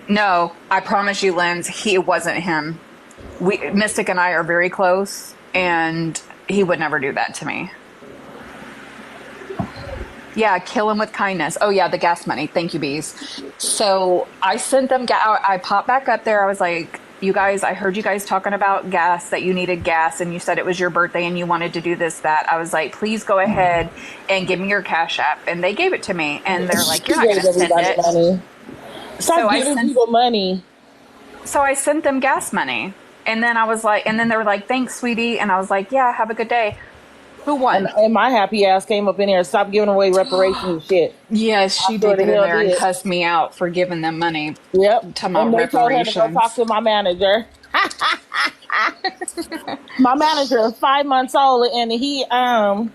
No, I promise you, Linz, he wasn't him. Mystic and I are very close, and he would never do that to me. Yeah, kill him with kindness. Oh yeah, the gas money. Thank you, bees. So I sent them. I popped back up there. I was like, "You guys, I heard you guys talking about gas. That you needed gas, and you said it was your birthday, and you wanted to do this, that." I was like, "Please go ahead and give me your Cash App." And they gave it to me, and they're like, "You're She not going gave to send everybody it." money. So Stop I giving sent. people money. So I sent them gas money, and then I was like, and then they were like, "Thanks, sweetie," and I was like, "Yeah, have a good day." Who And, won? and my happy ass came up in here and stopped giving away reparations and shit. Yes, I she sure did the get in hell there and did. cuss me out for giving them money. Yep. Talking And about they told her to go talk reparations. to my manager. My manager is 5 months old, and he Thank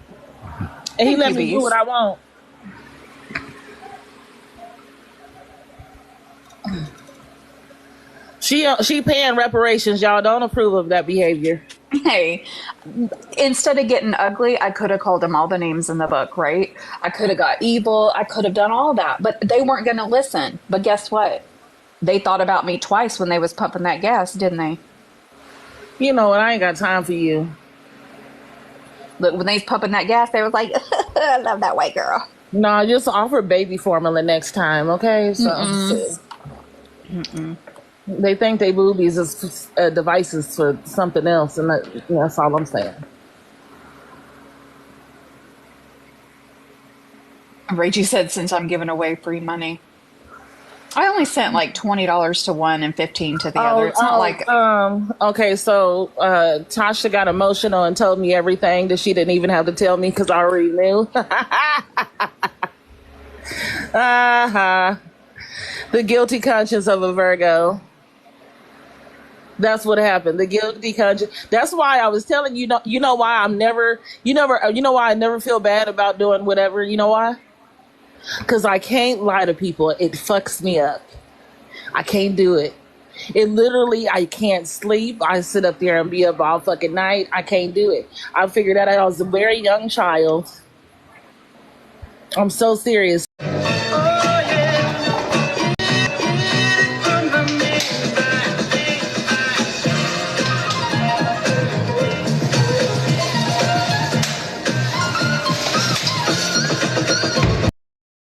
let you, me do what bees. I want. She paying reparations. Y'all don't approve of that behavior. Hey, instead of getting ugly, I could have called them all the names in the book, right? I could have got evil. I could have done all that, but they weren't going to listen. But guess what? They thought about me twice when they was pumping that gas, didn't they? You know what? I ain't got time for you. Look, when they was pumping that gas, they was like, "I love that white girl." No, just offer baby formula next time, okay? So Mm-mm. shit. They think they boobies is devices for something else, and that's all I'm saying. Rachie said, "Since I'm giving away free money." I only sent like $20 to one and 15 to the other. Oh, It's not like okay. So Tasha got emotional and told me everything that she didn't even have to tell me because I already knew. uh-huh. The guilty conscience of a Virgo. That's what happened. The guilty conscience. That's why I was telling you. You know why you know why I never feel bad about doing whatever. You know why? Because I can't lie to people. It fucks me up. I can't do it. It literally, I can't sleep. I sit up there and be up all fucking night. I can't do it. I figured that out. I was a very young child. I'm so serious.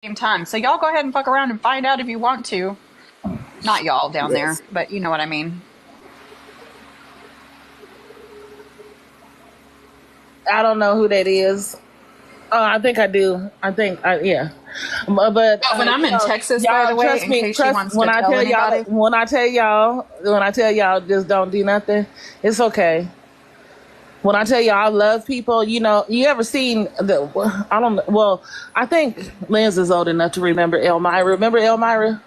same time. So y'all go ahead and fuck around and find out if you want to. Not y'all down there, Yes. but you know what I mean. I don't know who that is. Oh, I think I do. Yeah. But Oh, when I'm in Texas, by the y'all way, trust in me. case she Trust wants to tell anybody. when I tell y'all, just don't do nothing. It's okay. When I tell y'all I love people, you ever seen I don't know. Well, I think Liz is old enough to remember Elmira. Remember Elmira?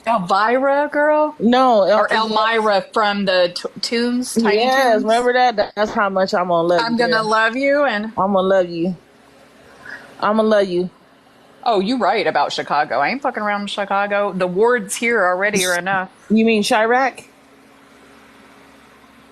Elvira, girl? No, Or Elmira from the Tunes, Tiny yes, Tunes. remember that? That's how much I'm gonna love you, I'm gonna girl. love you and I'm gonna love you. I'm gonna love you. oh, you right about Chicago. I ain't fucking around in Chicago. The wards here already are enough. You mean Chirac?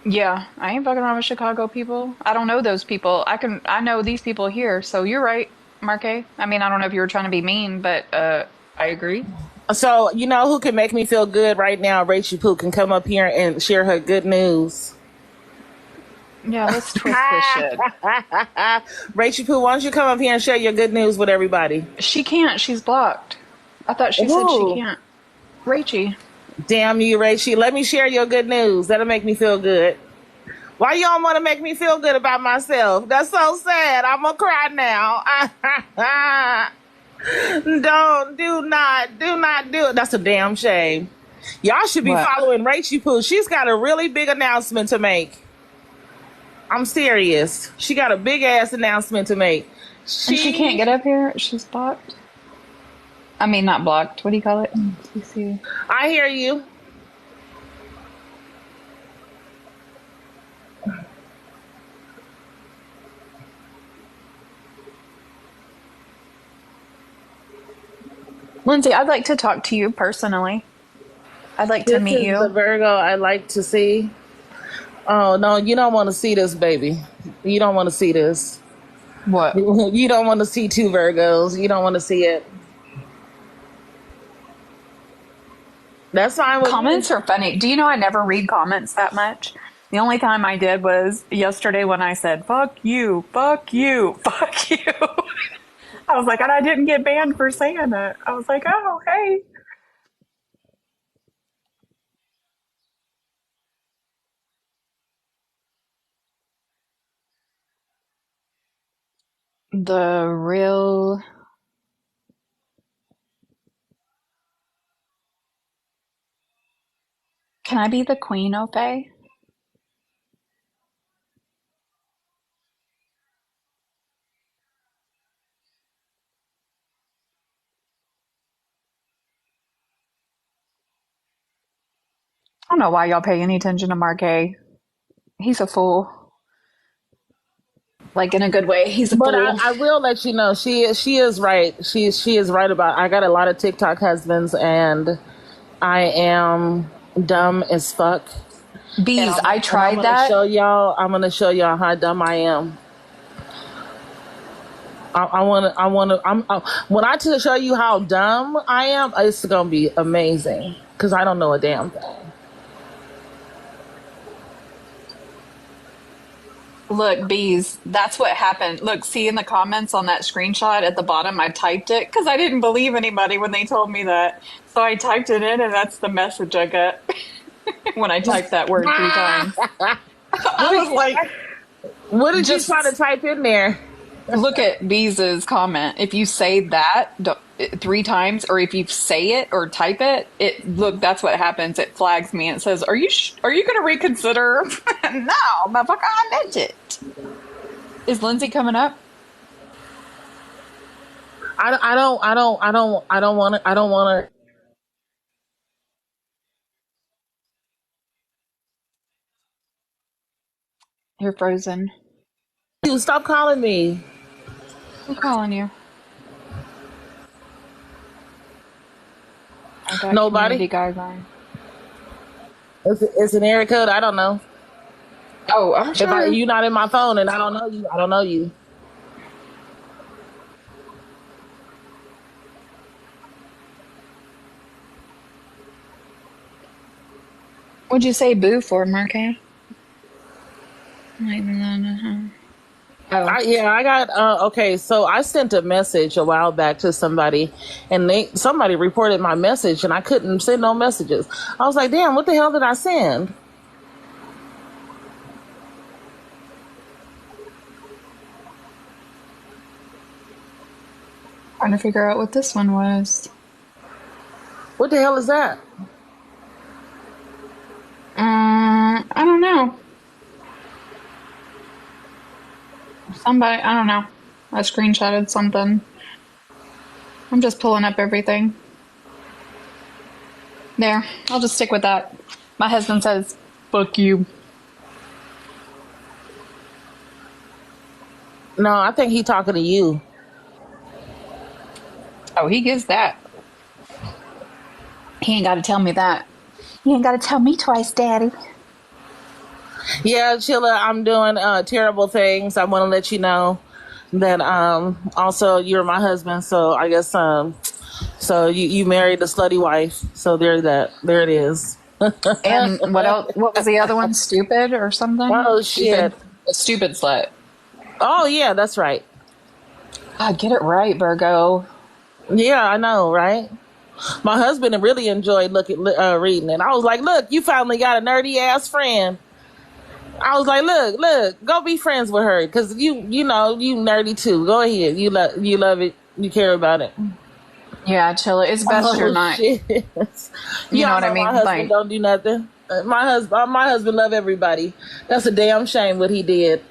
Yeah, I ain't fucking around with Chicago people. I don't know those people. I know these people here. So you're right, Marque. I mean, I don't know if you were trying to be mean, but I agree. So you know who can make me feel good right now? Rachel Poo can come up here and share her good news. Yeah, let's twist this shit. Rachel Poo, why don't you come up here and share your good news with everybody? She can't. She's blocked. I thought she said she Who? can't. Rachie. Damn you, Rachel. Let me share your good news. That'll make me feel good. Why y'all want to make me feel good about myself? That's so sad. I'm gonna cry now. Do not do it. That's a damn shame. Y'all should be What? following Rachel Poo. She's got a really big announcement to make. I'm serious. She got a big ass announcement to make. And she can't She, get up here. She's blocked. I mean, not blocked. What do you call it? CC. I hear you. Lindsay, I'd like to talk to you personally. I'd like to This meet is the you. Virgo I like to see. Oh no, you don't want to see this, baby. You don't want to see this. What? You don't want to see two Virgos. You don't want to see it. That's fine with me. Comments are funny. Do you know I never read comments that much? The only time I did was yesterday when I said, fuck you, fuck you, fuck you. I was like, and I didn't get banned for saying it. I was like, oh, hey. The real. Can I be the queen, Ope? I don't know why y'all pay any attention to Marquet. He's a fool. Like in a good way. He's a But fool. I will let you know she is right. She is right about. I got a lot of TikTok husbands, and I am dumb as fuck. And Bees, I I'm tried gonna that. show y'all. I'm gonna show y'all how dumb I am. I want to. I want to. When show you how dumb I am, it's gonna be amazing because I don't know a damn thing. Look, bees, that's what happened. Look, see in the comments on that screenshot at the bottom, I typed it because I didn't believe anybody when they told me that. So I typed it in, and that's the message I got when I typed that word 3 times. What I did was like, What did you try to just type in there? look at Bees's comment. If you say that 3 times, or if you say it or type it, look. That's what happens. It flags me and it says, are you going to reconsider?" No, motherfucker, I meant it. Is Lindsay coming up? I don't want to. I don't want You're frozen. to. Stop calling me. I'm calling you. I got Nobody. community guidelines. It's an area code. I don't know. Oh, I'm If sure. you not in my phone and I don't know you, I don't know you. What'd you say boo for, Marquez? Not even that. Oh, Yeah, I got okay, so I sent a message a while back to somebody and somebody reported my message and I couldn't send no messages. I was like, "Damn, what the hell did I send?" trying to figure out what this one was. What the hell is that? I don't know. Somebody, I don't know. I screenshotted something. I'm just pulling up everything. There, I'll just stick with that. My husband says, fuck you. No, I think he talking to you. Oh, he gives that. He ain't got to tell me that. You ain't got to tell me twice, Daddy. Yeah, Chilla, I'm doing terrible things. I want to let you know that also you're my husband, so I guess so you married a slutty wife. So there it is. And what else? What was the other one? Stupid or something? Oh Stupid. shit. A stupid slut. Oh yeah, that's right. God, get it right, Virgo. Yeah, I know, right? My husband really enjoyed reading it. I was like, "Look, you finally got a nerdy ass friend." I was like, "Look, go be friends with her because you know you nerdy too. Go ahead, you love it, you care about it." Yeah, chill. It's best you're Oh not. shit! You know Y'all what I know my mean? husband Like, don't do nothing. My husband love everybody. That's a damn shame what he did.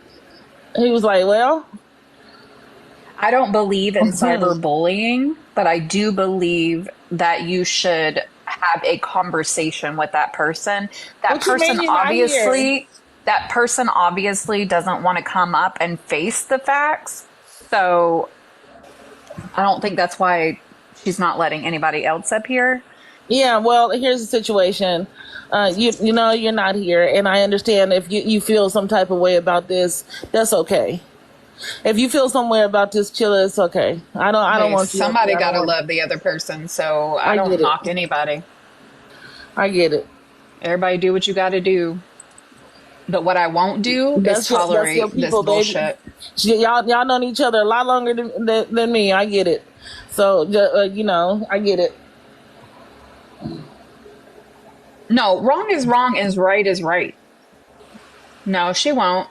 He was like, "Well, I don't believe in cyberbullying, but I do believe that you should have a conversation with that person. what you mean you're not here?" That person obviously doesn't want to come up and face the facts. So I don't think that's why she's not letting anybody else up here. Yeah, well, here's the situation. You know you're not here, and I understand if you feel some type of way about this. That's okay. If you feel some way about this, Chilla, it's okay. I don't Hey, want you up somebody here. I got don't to want. love the other person, so I I don't get it. knock anybody. I get it. Everybody do what you got to do. But what I won't do is That's your tolerate this people, baby. bullshit. Y'all known each other a lot longer than me. I get it. So I get it. No, wrong is right is right. No, she won't.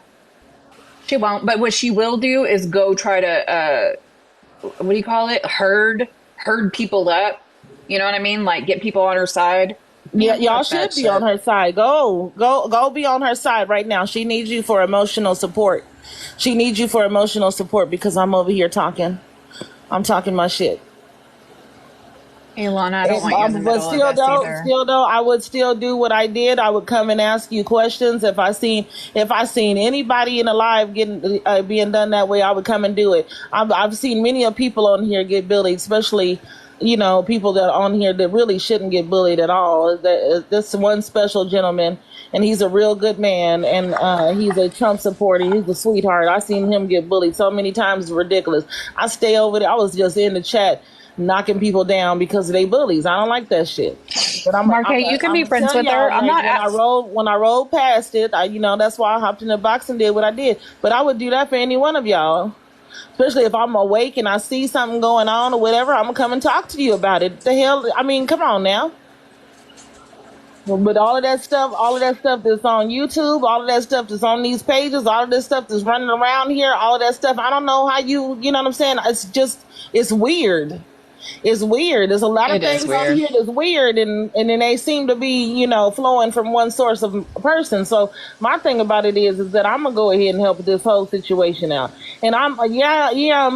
She won't. But what she will do is go try to what do you call it? Herd people up. You know what I mean? Like get people on her side. Yeah, Man, y'all fuck that should be on shit. her side. Go be on her side right now. She needs you for emotional support. She needs you for emotional support because I'm over here talking. I'm talking my shit. Hey, Lana, I don't want you in the But middle of this either. still though, I would still do what I did. I would come and ask you questions. If I seen anybody in the live getting being done that way, I would come and do it. I've seen many of people on here get bullied, especially people that are on here that really shouldn't get bullied at all. This one special gentleman, and he's a real good man, and he's a Trump supporter. He's a sweetheart. I seen him get bullied so many times, it's ridiculous. I stay over there. I was just in the chat knocking people down because they bullies. I don't like that shit. But Marque, you can be I'm friends telling with her. y'all, I'm like not. when I rolled past it, that's why I hopped in the box and did what I did. But I would do that for any one of y'all. Especially if I'm awake and I see something going on or whatever, I'm gonna come and talk to you about it. The hell, I mean, come on now. But all of that stuff that's on YouTube, all of that stuff that's on these pages, all of this stuff that's running around here, all of that stuff, I don't know how you know what I'm saying? It's weird. It's weird. There's a lot of It is things on weird. here that's weird, and then they seem to be, flowing from one source of a person. So my thing about it is that I'm gonna go ahead and help this whole situation out. And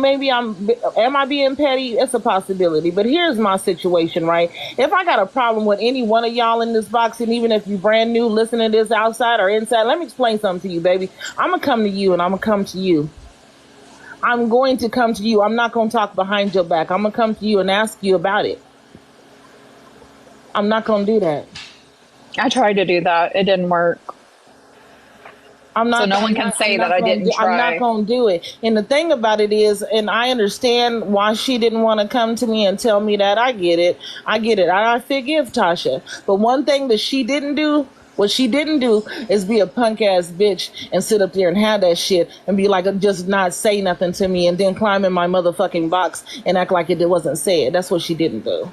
maybe am I being petty? It's a possibility. But here's my situation, right? If I got a problem with any one of y'all in this box, and even if you brand new listening to this outside or inside, let me explain something to you, baby. I'm gonna come to you, and I'm gonna come to you. I'm going to come to you. I'm not going to talk behind your back. I'm going to come to you and ask you about it. I'm not going to do that. I tried to do that. It didn't work. So no one can say that I didn't I'm not try. going to do it. And the thing about it is, and I understand why she didn't want to come to me and tell me that. I get it. I forgive Tasha. But one thing that she didn't do, what she didn't do is be a punk ass bitch and sit up there and have that shit and be like, just not say nothing to me and then climb in my motherfucking box and act like it wasn't said. That's what she didn't do.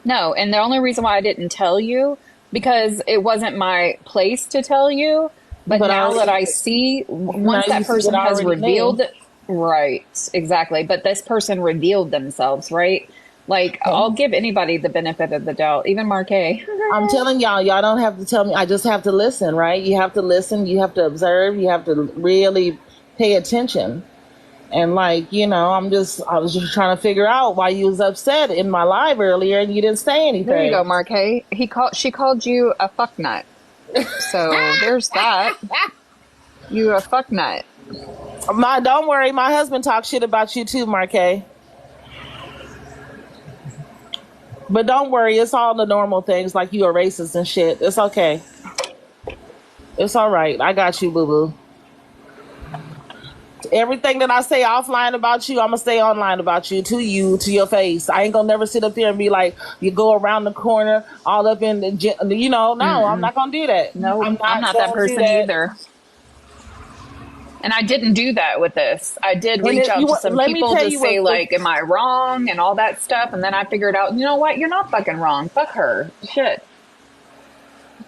No, and the only reason why I didn't tell you because it wasn't my place to tell you. But But now that I I see, now once you that see that person I has already knew. revealed, right, exactly. But this person revealed themselves, right? Like I'll give anybody the benefit of the doubt, even Marquet. I'm telling y'all don't have to tell me. I just have to listen, right? You have to listen. You have to observe. You have to really pay attention. And I was just trying to figure out why you was upset in my live earlier and you didn't say There you go, anything. Marquet. She called you a fuck nut. So there's that. You a fuck nut. Don't worry, my husband talks shit about you too, Marquet. But don't worry, it's all the normal things like you are racist and shit. It's okay. It's all right. I got you, boo boo. Everything that I say offline about you, I'm gonna say online about you, to your face. I ain't gonna never sit up there and be like, you go around the corner, all up in the, no, I'm Mm-mm. not gonna do that. Nope, I'm I'm not not that gonna do person that. either. And I didn't do that with this. I did And reach out to some let me people tell to you say, what. like, am I wrong and all that stuff. And then I figured out, you know what? You're not fucking wrong. Fuck her. Shit.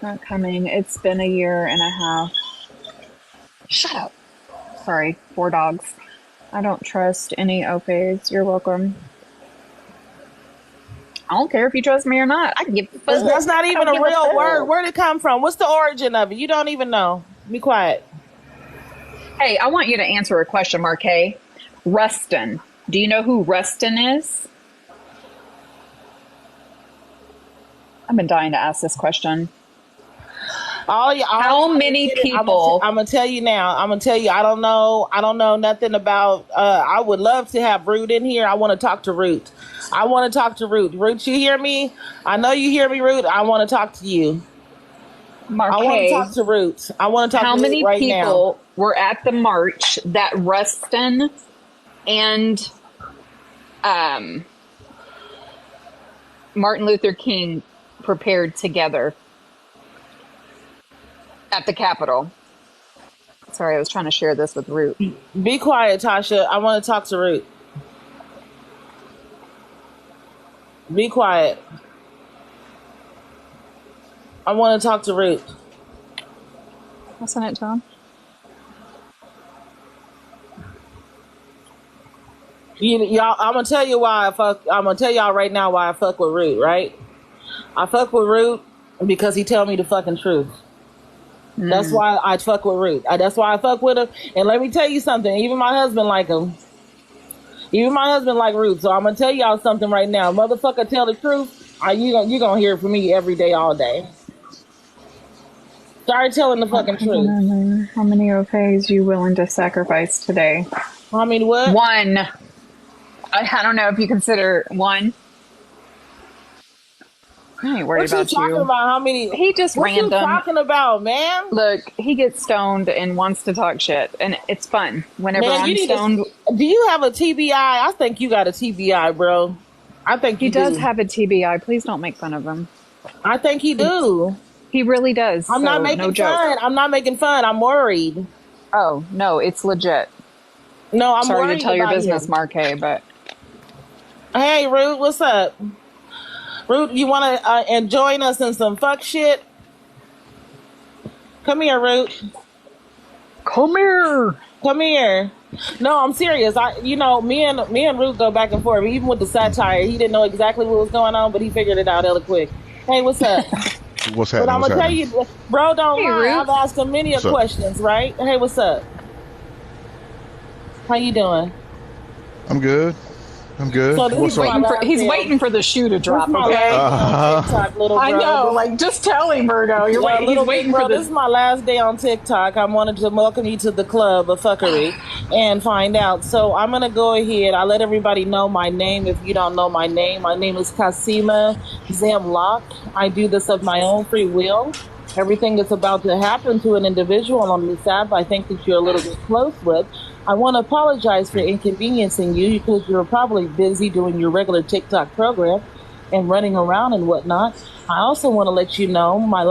Not coming. It's been a year and a half. Shut up. Sorry. 4 dogs. I don't trust any OPs. You're welcome. I don't care if you trust me or not. I can give a fuck. That's not I even don't a give a real word. fuck. Where'd it come from? What's the origin of it? You don't even know. Be quiet. Hey, I want you to answer a question, Marquet. Rustin. Do you know who Rustin is? I've been dying to ask this question. How many people? I'm gonna tell you now. I'm gonna tell you. I don't know. I don't know nothing about. I would love to have Root in here. I want to talk to Root. I want to talk to Root. Root, you hear me? I know you hear me, Root. I want to talk to you. I want to Marquet, talk to Root. I want to talk how to Root many right now. people were at the march that Rustin and um, Martin Luther King prepared together at the Capitol. Sorry, I was trying to share this with Root. Be quiet, Tasha. I want to talk to Root. Be quiet. I want to talk to Root. I'll send it to him. Y'all, I'm gonna tell you why I fuck. I'm gonna tell y'all right now why I fuck with Root. Right? I fuck with Root because he tell me the fucking truth. That's why I fuck with Root. That's why I fuck with him. And let me tell you something. Even my husband like him. Even my husband like Root. So I'm gonna tell y'all something right now. Motherfucker, tell the truth. You gonna hear it from me every day, all day. Start telling the fucking truth. How many OKs you willing to sacrifice today? I mean, what? One. I don't know if you consider one. I ain't worried What you about talking you. about? How many? He just What you random. talking about, man? Look, he gets stoned and wants to talk shit, and it's fun. Whenever Man, you I'm need stoned, to. Do you have a TBI? I think you got a TBI, bro. I think he you does do. have a TBI. Please don't make fun of him. I think he do. He really does. I'm So not no making joke. fun. I'm not making fun. I'm worried. Oh no, it's legit. No, I'm Sorry worried to tell your about business, him. Marquet, but Hey, Root, what's up? Root, you want to join us in some fuck shit? Come here, Root. come here. Come here. No, I'm serious. Me and Root go back and forth. Even with the satire, he didn't know exactly what was going on, but he figured it out hella quick. Hey, what's up? What's But happening? I'm What's gonna tell happening? you, bro, don't Hey, lie. Root. I've asked him many What's up? questions, right? Hey, what's up? How you doing? I'm good. I'm good. So this What's is up? my last He's day. waiting for the shoe to This is drop. my Okay. last day on TikTok, little bro. I know. Like, just tell him, Virgo. You're Yeah, waiting. He's little big waiting bro, for this is the. my last day on TikTok. I wanted to welcome you to the club of fuckery and find out. So I'm gonna go ahead. I let everybody know my name. If you don't know my name is Kasima Zamlock. I do this of my own free will. Everything that's about to happen to an individual on this app, I think that you're a little bit close with. I want to apologize for inconveniencing you because you're probably busy doing your regular TikTok program and running around and whatnot. I also want to let you know my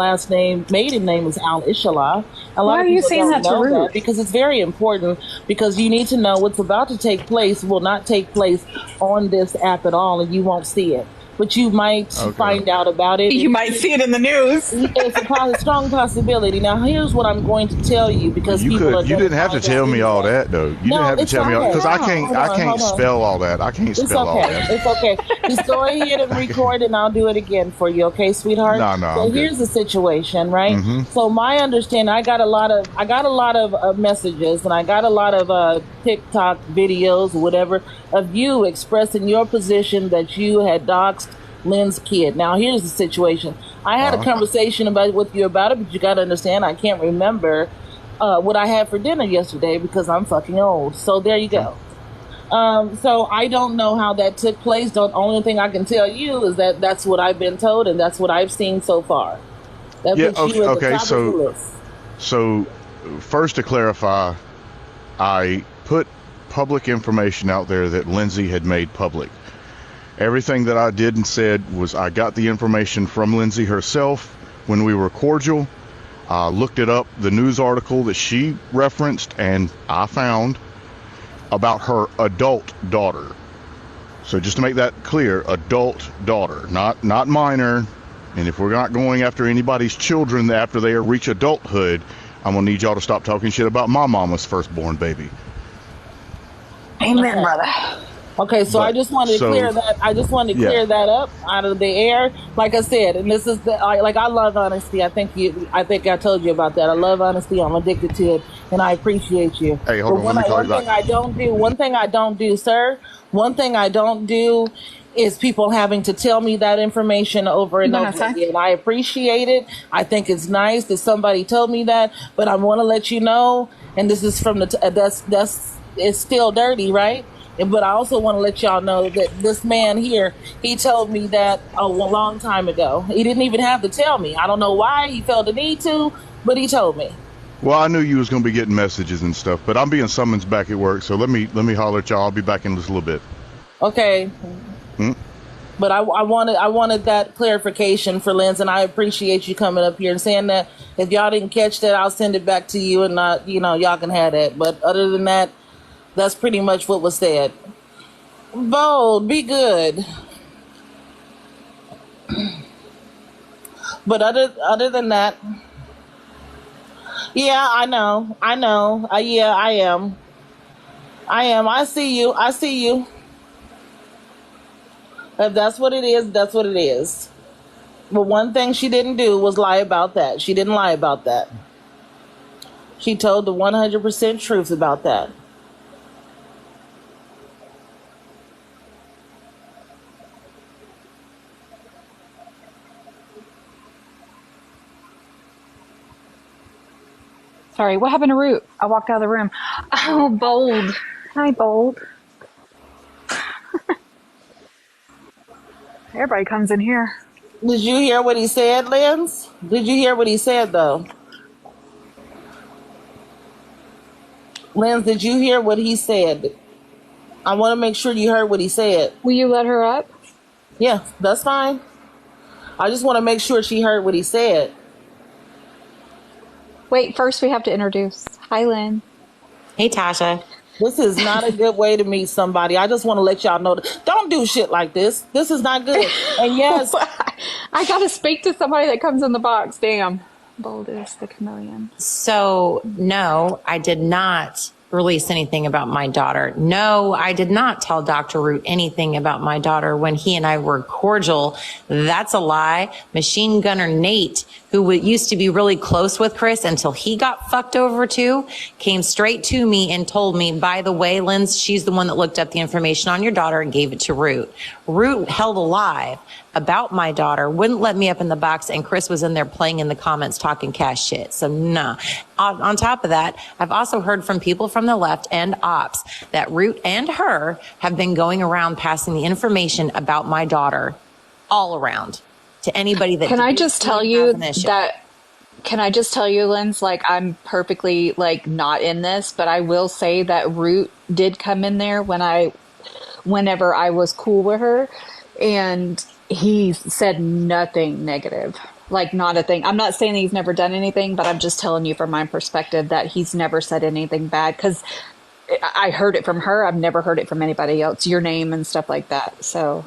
maiden name is Al Ishala. A lot Why of are you people saying don't that to know that Ruth? because it's very important because you need to know what's about to take place will not take place on this app at all and you won't see it. But you might Okay. find out about it. You might see it in the news. It's a strong possibility. Now, here's what I'm going to tell you because You people are could. You going didn't have to find out tell me all anyway. that though. You didn't No, have to it's tell me all okay. because I can't. Hold I on, can't hold on. spell all that. I can't It's spell all okay. that. It's okay. Just go ahead and record, and I'll do it again for you. Okay, sweetheart. No, So I'm good. here's the situation, right? Mm-hmm. So my understanding, I got a lot of messages, and I got a lot of TikTok videos, whatever, of you expressing your position that you had doxed Lynn's kid. Now here's the situation. I had a conversation with you about it, but you got to understand, I can't remember what I had for dinner yesterday because I'm fucking old. So there you go. So I don't know how that took place. The only thing I can tell you is that that's what I've been told and that's what I've seen so far. That Yeah. puts you at the Okay. top of the So, list. so first to clarify, I put public information out there that Lindsay had made public. Everything that I did and said was I got the information from Lindsay herself when we were cordial. I looked it up, the news article that she referenced, and I found about her adult daughter. So just to make that clear, adult daughter, not minor. And if we're not going after anybody's children after they reach adulthood, I'm gonna need y'all to stop talking shit about my mama's firstborn baby. Amen, Okay. brother. Okay, so I just wanted to clear that. I just wanted to Yeah. clear that up out of the air. Like I said, and this is I love honesty. I think I told you about that. I love honesty. I'm addicted to it, and I appreciate you. Hey, hold But on, one let me call you thing back. one thing I don't do, sir. One thing I don't do is people having to tell me that information over and You gonna over say? again. I appreciate it. I think it's nice that somebody told me that, but I want to let you know. And this is from that's it's still dirty, right? But I also want to let y'all know that this man here, he told me that a long time ago. He didn't even have to tell me. I don't know why he felt the need to, but he told me. Well, I knew you was gonna be getting messages and stuff, but I'm being summoned back at work, so let me holler at y'all. I'll be back in just a little bit. Okay. Hmm? But I wanted that clarification for Lens, and I appreciate you coming up here and saying that. If y'all didn't catch that, I'll send it back to you, and not, y'all can have that. But other than that, that's pretty much what was said. Bold, be good. But other than that, yeah, I know. Yeah, I am. I am. I see you. I see you. If that's what it is, that's what it is. But one thing she didn't do was lie about that. She didn't lie about that. She told the 100% truth about that. Sorry, what happened to Root? I walked out of the room. Oh, Bold. Hi, Bold. Everybody comes in here. Did you hear what he said, Lens? Did you hear what he said, though? Lens, did you hear what he said? I want to make sure you heard what he said. Will you let her up? Yeah, that's fine. I just want to make sure she heard what he said. Wait, first we have to introduce. Hi, Lynn. Hey, Tasha. This is not a good way to meet somebody. I just want to let y'all know that don't do shit like this. This is not good. And yes, I got to speak to somebody that comes in the box. Damn. Bold is the chameleon. So, no, I did not release anything about my daughter. No, I did not tell Dr. Root anything about my daughter when he and I were cordial. That's a lie. Machine Gunner Nate, who used to be really close with Chris until he got fucked over too, came straight to me and told me, by the way, Lynn, she's the one that looked up the information on your daughter and gave it to Root. Root held alive about my daughter, wouldn't let me up in the box, and Chris was in there playing in the comments talking cash shit. So nah. On top of that, I've also heard from people from the left and ops that Root and her have been going around passing the information about my daughter all around to anybody that Can I just tell you that? Can I just tell you, Lynn's, like, I'm perfectly, like, not in this, but I will say that Root did come in there whenever I was cool with her, and he said nothing negative. Like, not a thing. I'm not saying he's never done anything, but I'm just telling you from my perspective that he's never said anything bad, because I heard it from her. I've never heard it from anybody else, your name and stuff like that. So,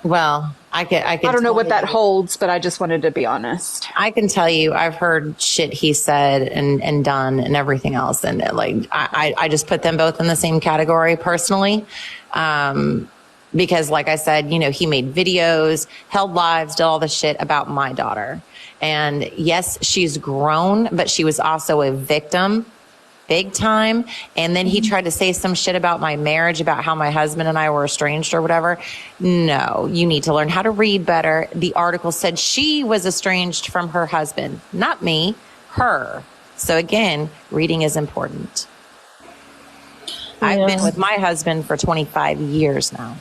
Well, I don't know what that holds, but I just wanted to be honest. I can tell you, I've heard shit he said and done and everything else. And like, I just put them both in the same category personally. Because like I said, he made videos, held lives, did all the shit about my daughter. And yes, she's grown, but she was also a victim big time. And then he tried to say some shit about my marriage, about how my husband and I were estranged or whatever. No, you need to learn how to read better. The article said she was estranged from her husband, not me, her. So again, reading is important. I've been with my husband for 25 years now.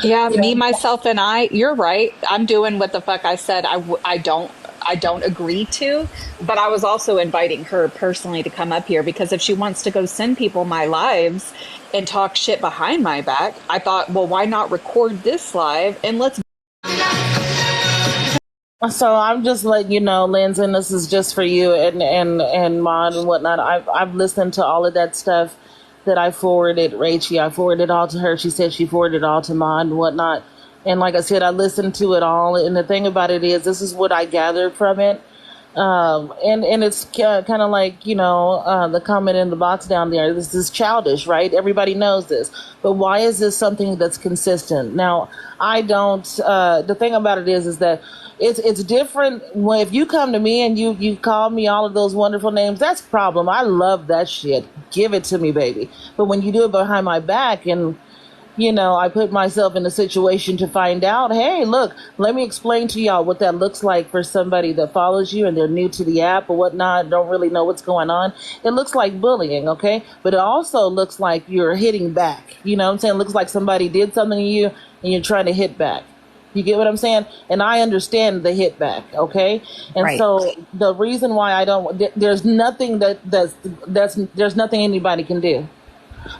Yeah, me, myself, and I. You're right. I'm doing what the fuck I said. I don't agree to, but I was also inviting her personally to come up here, because if she wants to go send people my lives and talk shit behind my back, I thought, well, why not record this live and let's. so I'm just letting you know, Linz, and this is just for you and Mod and whatnot. I've listened to all of that stuff that I forwarded Rachie. I forwarded it all to her. She said she forwarded it all to Mod and whatnot. And like I said, I listened to it all. And the thing about it is, this is what I gathered from it. And it's kind of like, the comment in the box down there. This is childish, right? Everybody knows this. But why is this something that's consistent? Now, I don't, the thing about it is that it's different when, if you come to me and you call me all of those wonderful names, that's a problem. I love that shit. Give it to me, baby. But when you do it behind my back and, I put myself in a situation to find out, hey, look, let me explain to y'all what that looks like for somebody that follows you and they're new to the app or whatnot, don't really know what's going on. It looks like bullying, okay? But it also looks like you're hitting back. You know what I'm saying? It looks like somebody did something to you and you're trying to hit back. You get what I'm saying? And I understand the hit back, okay? And Right. so the reason why I don't, there's nothing there's nothing anybody can do.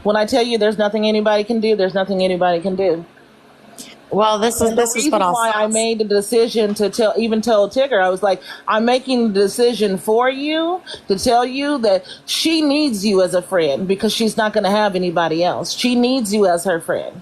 When I tell you there's nothing anybody can do, there's nothing anybody can do. Well, this And the is reason what I'll why I made the decision to tell Tigger, I was like, I'm making the decision for you to tell you that she needs you as a friend because she's not going to have anybody else. She needs you as her friend.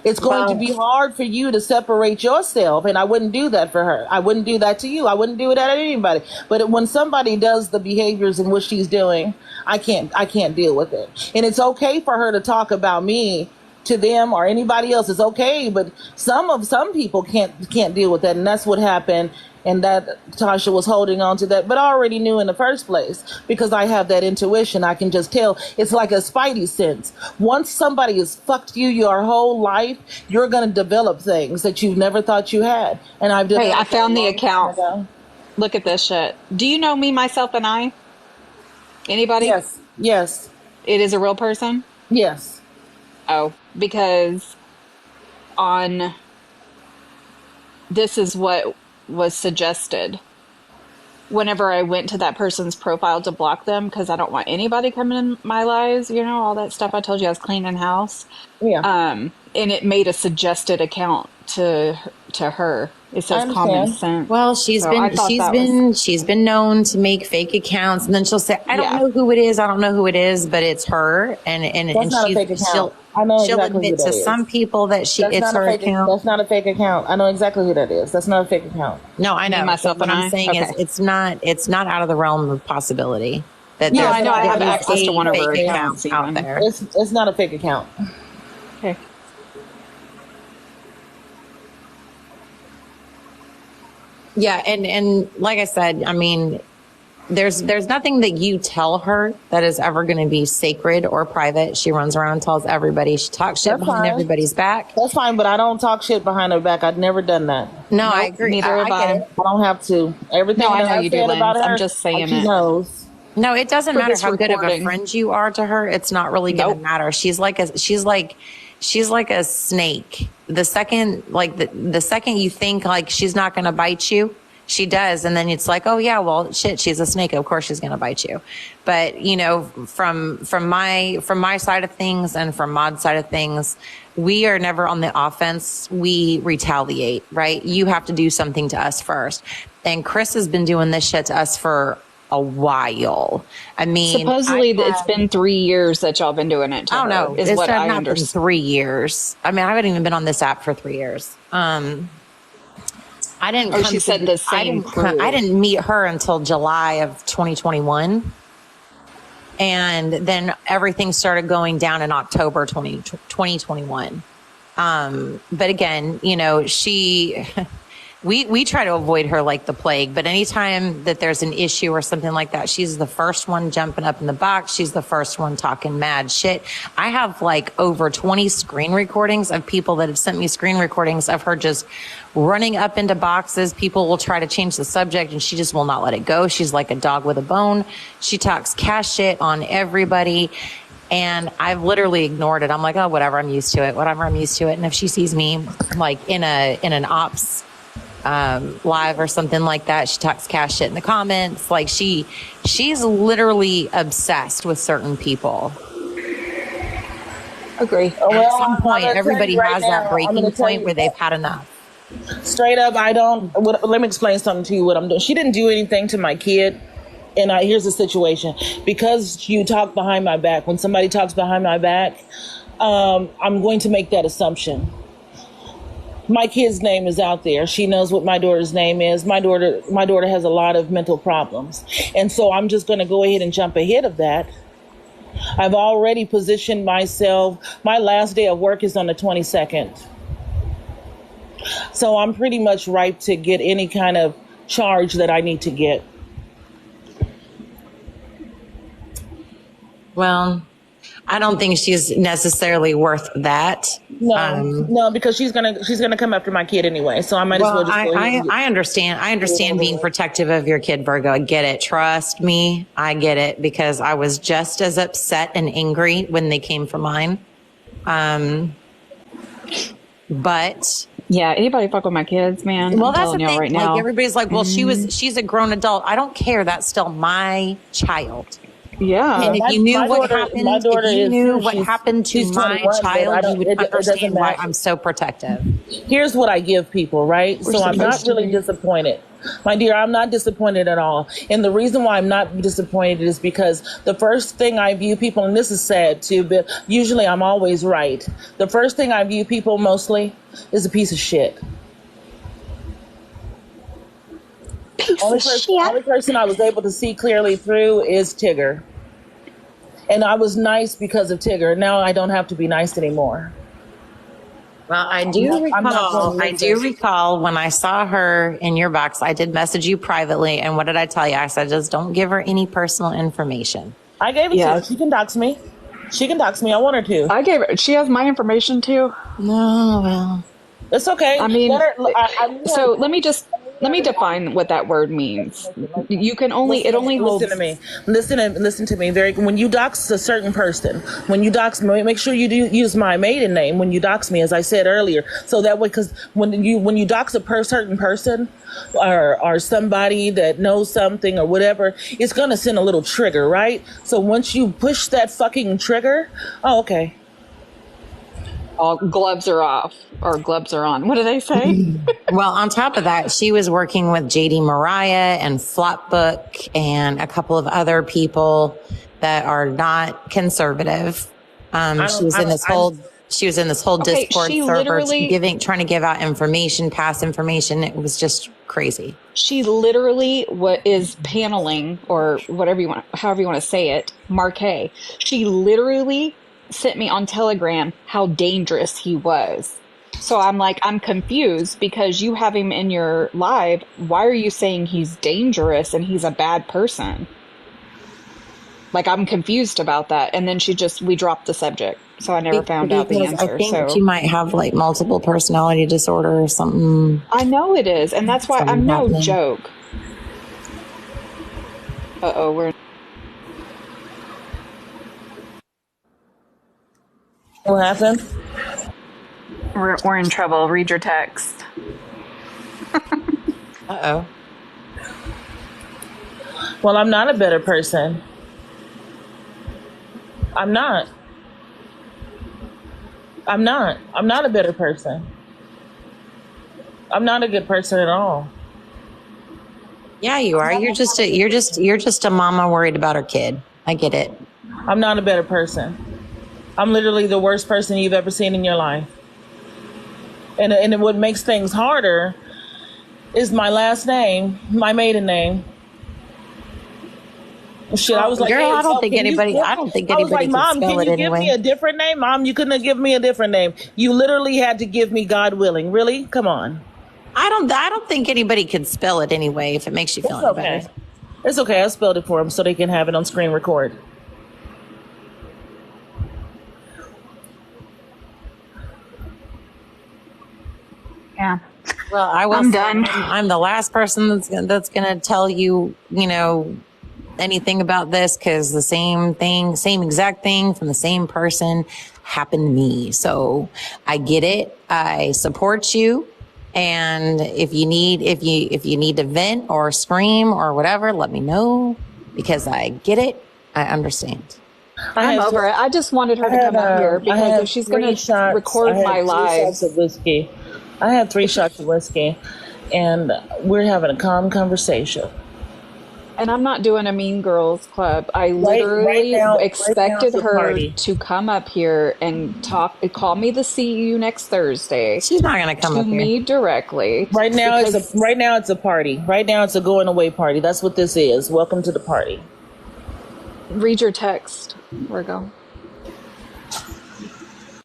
It's going to Well, be hard for you to separate yourself, and I wouldn't do that for her. I wouldn't do that to you. I wouldn't do it at anybody. But when somebody does the behaviors in which she's doing, I can't deal with it. And it's okay for her to talk about me to them or anybody else. It's okay, but some people can't deal with that, and that's what happened. And that Tasha was holding on to that, but I already knew in the first place because I have that intuition. I can just tell. It's like a spidey sense. Once somebody has fucked you your whole life, you're going to develop things that you never thought you had. And I've Hey, I developed that a found the long time account. ago. Look at this shit. Do you know Me, Myself, and I? Anybody? Yes, It is a real person? yes. Oh, because on this is what was suggested whenever I went to that person's profile to block them because I don't want anybody coming in my lives, you know, all that stuff I told you I was cleaning house. Yeah. And it made a suggested account to her. It I says common understand. sense. well, So I thought that was she's been known to make fake accounts, and then she'll say, "I don't yeah. know who it is. I don't know who it is, but it's her." That's not a fake account. I know she'll exactly who admit that to is. some people that That's it's not a her fake. account. That's not a fake account. I know exactly who that is. That's not a fake account. No, I Me, know. Myself, But what and I'm I. saying is Okay. it's not out of the realm of possibility that No, Yeah, there's I know I but have there is access to a one of her fake accounts account out even. there. It's not a fake account. Okay. Yeah, and like I said, I mean, there's nothing that you tell her that is ever going to be sacred or private. She runs around and tells everybody. She talks shit That's behind fine. everybody's back. That's fine, but I don't talk shit behind her back. I've never done that. No, I Nope, agree. neither have I get I. it. I don't have to. Everything No, I that know I you do, said about Lens. I'm her, just saying she it knows. No, it doesn't for matter this how good of a recording. friend you are to her. It's not really going to Nope. matter. She's like a snake. The second the second you think like she's not going to bite you, she does, and then it's like, oh yeah, well shit, she's a snake. Of course she's going to bite you. But you know, from my side of things and from Maud's side of things, we are never on the offense. We retaliate, right? You have to do something to us first. And Chris has been doing this shit to us for a while. I mean, Supposedly, it's been 3 years that y'all been doing it to I don't her, know. is It's what I not been understand. 3 years. I mean, I haven't even been on this app for 3 years. I didn't. Oh, come she to said the- the same crew. I didn't meet her until July of 2021, and then everything started going down in October 2021. But again, you know, we try to avoid her like the plague, but anytime that there's an issue or something like that, she's the first one jumping up in the box. She's the first one talking mad shit. I have like over 20 screen recordings of people that have sent me screen recordings of her just running up into boxes. People will try to change the subject and she just will not let it go. She's like a dog with a bone. She talks cash shit on everybody. And I've literally ignored it. I'm like, oh, whatever. I'm used to it. Whatever. I'm used to it. And if she sees me like in an ops live or something like that, she talks cash shit in the comments. Like she's literally obsessed with certain people. Agree. Oh, And at well, some I'm point, gonna tell everybody you right has now, that I'm breaking gonna tell point you where they've had enough. straight up. Let me explain something to you. What I'm doing. She didn't do anything to my kid. And here's the situation. Because you talk behind my back, when somebody talks behind my back, I'm going to make that assumption. My kid's name is out there. She knows what my daughter's name is. My daughter has a lot of mental problems. And so I'm just going to go ahead and jump ahead of that. I've already positioned myself. My last day of work is on the 22nd. So I'm pretty much ripe to get any kind of charge that I need to get. Well, I don't think she's necessarily worth that. No, because she's gonna come after my kid anyway. So I might as well Well, just go ahead and I understand. I understand being protective of your kid, Virgo. I get it. Trust me. I get it because I was just as upset and angry when they came for mine. But Yeah, anybody fuck with my kids, man. well, I'm that's the telling y'all thing. right now. Like everybody's like, well, she's a grown adult. I don't care. That's still my child. And Yeah. if My you knew my what daughter my happened, if daughter you is knew too. what happened to She's my 21, but I child, you don't. would It doesn't understand why matter. I'm so protective. Here's what I give people, right? We're So I'm not supposed to really be. disappointed. My dear, I'm not disappointed at all. And the reason why I'm not disappointed is because the first thing I view people, and this is sad too, but usually I'm always right. The first thing I view people mostly is a piece of shit. Piece of shit. Only person I was able to see clearly through is Tigger. And I was nice because of Tigger. Now I don't have to be nice anymore. Well, I'm not going to I do listen. recall when I saw her in your box, I did message you privately. And what did I tell you? I said, just don't give her any personal information. I gave it to Yeah. her. She can dox me. She can dox me. I want her to. I gave her, she has my information too. No, well, It's okay. I mean, Let her. I need her. so let me define what that word means. You can only, it only Listen to holds. me. Listen to me. When you dox a certain person, when you dox me, make sure you do use my maiden name when you dox me, as I said earlier. So that way, because when you dox a certain person or somebody that knows something or whatever, it's gonna send a little trigger, right? So once you push that fucking trigger, oh okay. All gloves are off or gloves are on. What do they say? well, on top of that, she was working with JD Mariah and Flopbook and a couple of other people that are not conservative. I She don't. was I in don't. this whole Okay, Discord server trying to give out information, pass information. It was just crazy. she literally what is paneling or whatever you want, however you want to say it, Marquet. She literally sent me on Telegram how dangerous he was. So I'm like, I'm confused because you have him in your live. Why are you saying he's dangerous and he's a bad person? Like, I'm confused about that. And then we dropped the subject. So I never found out the Because I answer. think she So might have like multiple personality disorder or something. I know it is. And that's why I'm Something no happening. joke. Uh-oh, What happened? we're in trouble. Read your text. Uh-oh. Well, I'm not a better person. I'm not. I'm not. I'm not a better person. I'm not a good person at all. Yeah, you are. You're just a mama worried about her kid. I get it. I'm not a better person. I'm literally the worst person you've ever seen in your life. And what makes things harder is my last name, my maiden name. Shit, I was like, Girl, hey, I don't so think can you anybody give- I don't think I was anybody like, can Mom, spell can it you give me anyway. a different name? Mom, you couldn't have given me a different name. You literally had to give me God willing. Really? Come on. I don't think anybody could spell it anyway if it makes you feel It's any okay. better. It's okay. I spelled it for them so they can have it on screen record. Yeah. Well, I will I'm say done. I'm the last person that's going to tell you, anything about this because the same exact thing from the same person happened to me. So I get it. I support you. And if you need to vent or scream or whatever, let me know because I get it. I understand. I'm over it. I just wanted her to come up here because if she's going to record my lives. Of whiskey. I had 3 shots of whiskey, and we're having a calm conversation. And I'm not doing a Mean Girls Club. I literally now expected it's a her party. to come up here and call me the See You next Thursday She's not going to come to up here. me directly. Right now because it's a party. Right now it's a going away party. That's what this is. Welcome to the party. read your text, Virgo.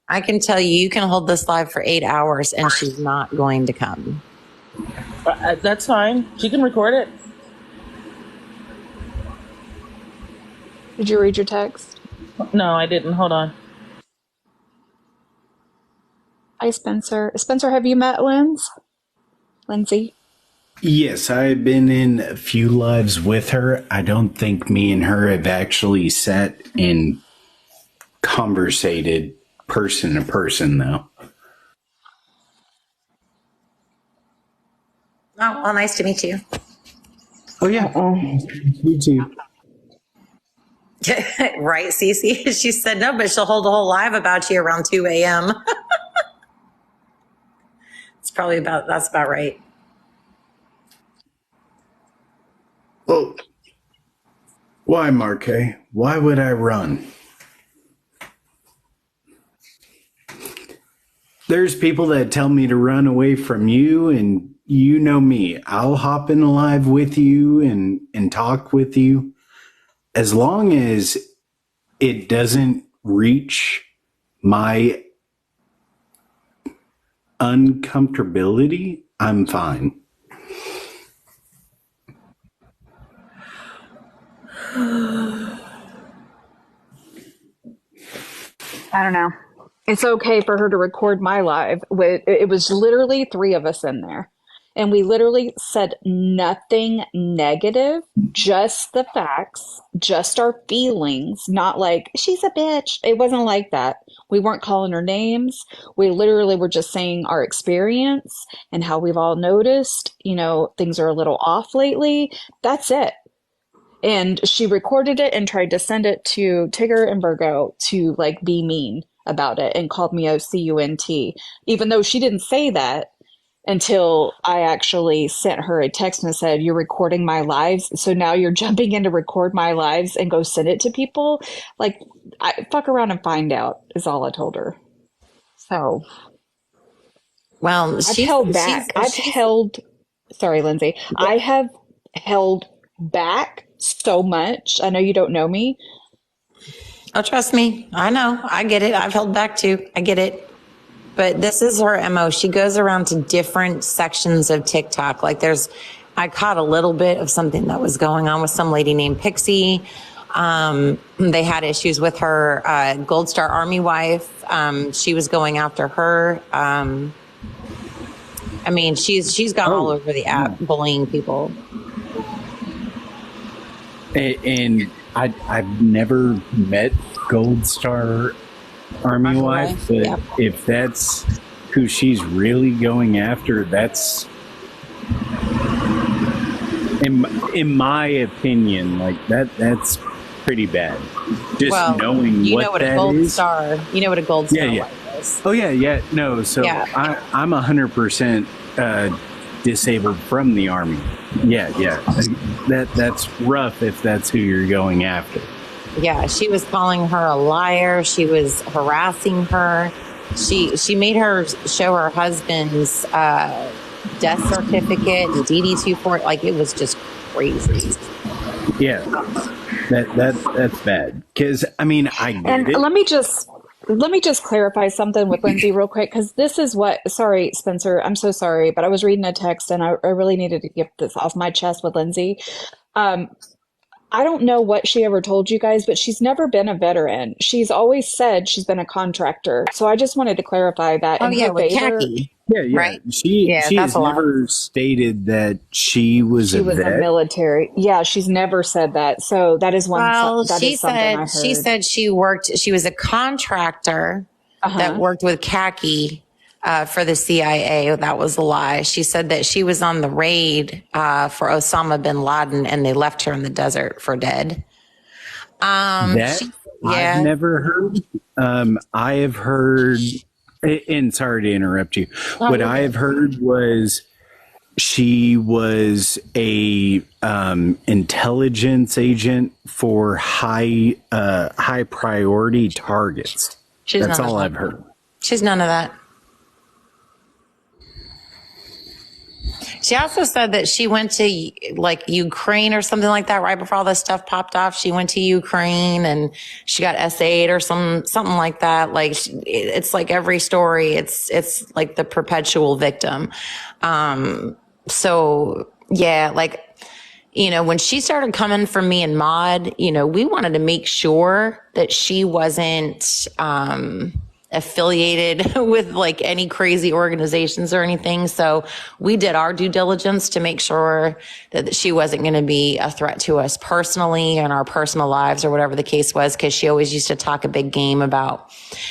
I can tell you can hold this live for 8 hours and she's not going to come. That's fine. She can record it. Did you read your text? No, I didn't. Hold on. Hi, Spencer. Spencer, have you met Lindsay? Yes, I've been in a few lives with her. I don't think me and her have actually sat and conversated person to person, though. Oh, well, nice to meet you. Oh, yeah. You too. Right, Cece? She said no, but she'll hold a whole live about you around 2 a.m. That's about right. Well, why, Marque? Why would I run? There's people that tell me to run away from you, and you know me. I'll hop in a live with you and talk with you. As long as it doesn't reach my uncomfortability, I'm fine. I don't know. It's okay for her to record my live. It was literally three of us in there. And we literally said nothing negative, just the facts, just our feelings, not like, she's a bitch. It wasn't like that. We weren't calling her names. We literally were just saying our experience and how we've all noticed, things are a little off lately. That's it. And she recorded it and tried to send it to Tigger and Virgo to be mean about it and called me OCUNT, even though she didn't say that until I actually sent her a text and said, you're recording my lives. So now you're jumping in to record my lives and go send it to people. Fuck around and find out is all I told her. So, well, I've held back. Sorry, Lindsay. I have held back so much. I know you don't know me. Oh, trust me. I know. I get it. I've held back too. I get it. But this is her MO. She goes around to different sections of TikTok. I caught a little bit of something that was going on with some lady named Pixie. They had issues with her Gold Star Army wife. She was going after her. She's gone all over the app bullying people. And I've never met Gold Star Army wife, but yep. If that's who she's really going after, that's in my opinion, that's pretty bad. Just knowing you what know what that a gold is. star. You know what a gold star wife is. Oh yeah. No, so yeah. I'm 100% disabled from the Army. Yeah. That's rough if that's who you're going after. Yeah, she was calling her a liar. She was harassing her. She made her show her husband's death certificate and DD-24. It was just crazy. Yeah, that's bad. Because I get and it. Let me just clarify something with Lindsay real quick, because this is sorry, Spencer, I'm so sorry, but I was reading a text and I really needed to get this off my chest with Lindsay. I don't know what she ever told you guys, but she's never been a veteran. She's always said she's been a contractor. So I just wanted to clarify that. Oh, yeah, with khaki. Yeah. Right? She has never stated that she was a military. Yeah, she's never said that. So that is one. Well, something I heard. She said she was a contractor that worked with khaki for the CIA. That was a lie. She said that she was on the raid for Osama bin Laden and they left her in the desert for dead. I've never heard. I have heard, and sorry to interrupt you. What I have heard was she was a intelligence agent for high priority targets. That's all I've heard. She's none of that. She also said that she went to Ukraine or something like that right before all this stuff popped off. She went to Ukraine and she got SA'd or something like that. It's like every story. It's like the perpetual victim. So yeah, when she started coming for me and Maud, we wanted to make sure that she wasn't, affiliated with any crazy organizations or anything. So we did our due diligence to make sure that she wasn't going to be a threat to us personally and our personal lives or whatever the case was. Cause she always used to talk a big game about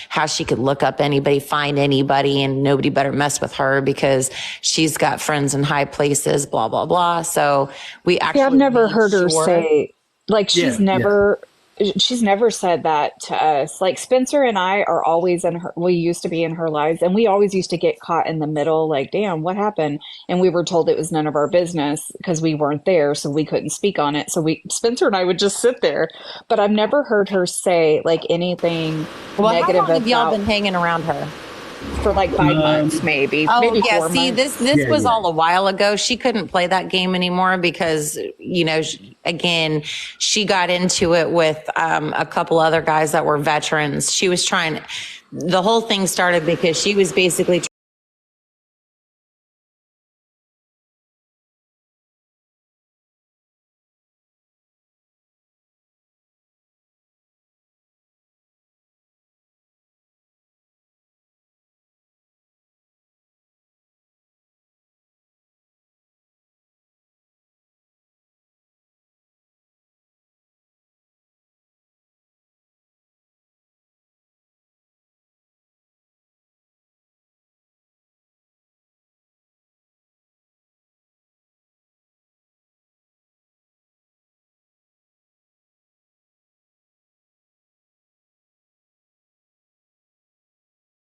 how she could look up anybody, find anybody, and nobody better mess with her because she's got friends in high places, blah, blah, blah. So we actually, I've never heard her say she's never She's never said that to us. Like Spencer and I are always in her, we used to be in her lives, and we always used to get caught in the middle, like, damn, what happened? And we were told it was none of our business because we weren't there, so we couldn't speak on it. So Spencer and I would just sit there. But I've never heard her say like anything Well, how negative long have y'all about been hanging around her? for like 5 months, maybe, Oh maybe yeah, 4 months. this Yeah, was yeah. all a while ago. She couldn't play that game anymore because again, she got into it with a couple other guys that were veterans. She was trying. The whole thing started because she was basically